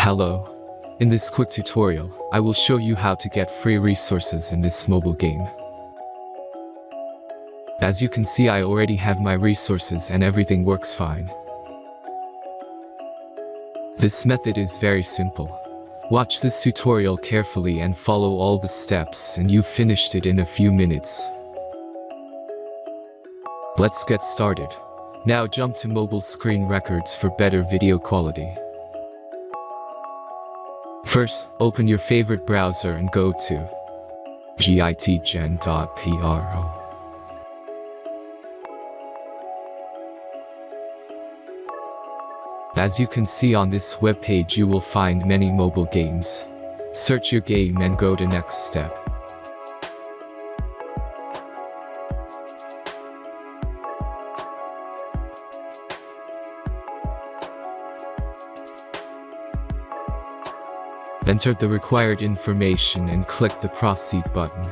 Hello. In this quick tutorial, I will show you how to get free resources in this mobile game. As you can see, I already have my resources and everything works fine. This method is very simple. Watch this tutorial carefully and follow all the steps and you've finished it in a few minutes. Let's get started. Now jump to mobile screen records for better video quality. First, open your favorite browser and go to gitgen.pro. As you can see on this webpage, you will find many mobile games. Search your game and go to next step. Enter the required information and click the proceed button.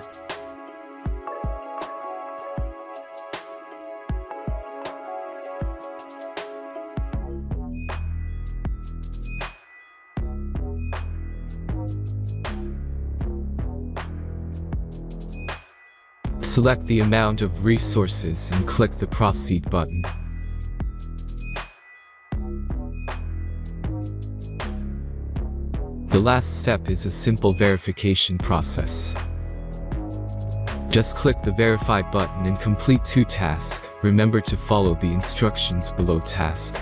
Select the amount of resources and click the proceed button. The last step is a simple verification process. Just click the verify button and complete 2 tasks. Remember to follow the instructions below task.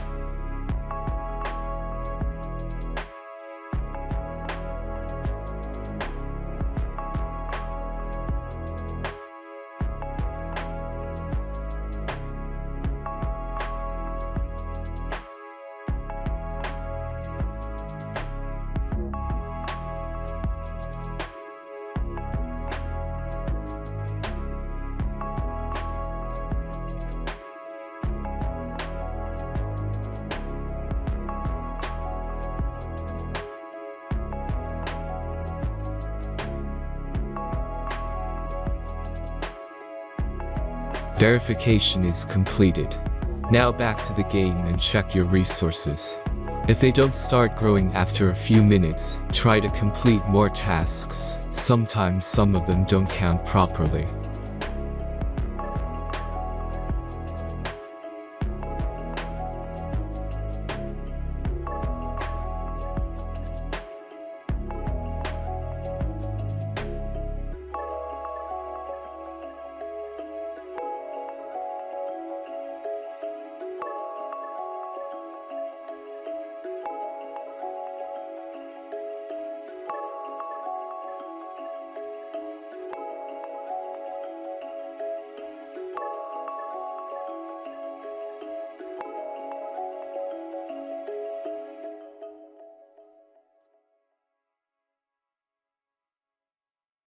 Verification is completed. Now back to the game and check your resources. If they don't start growing after a few minutes, try to complete more tasks. Sometimes some of them don't count properly.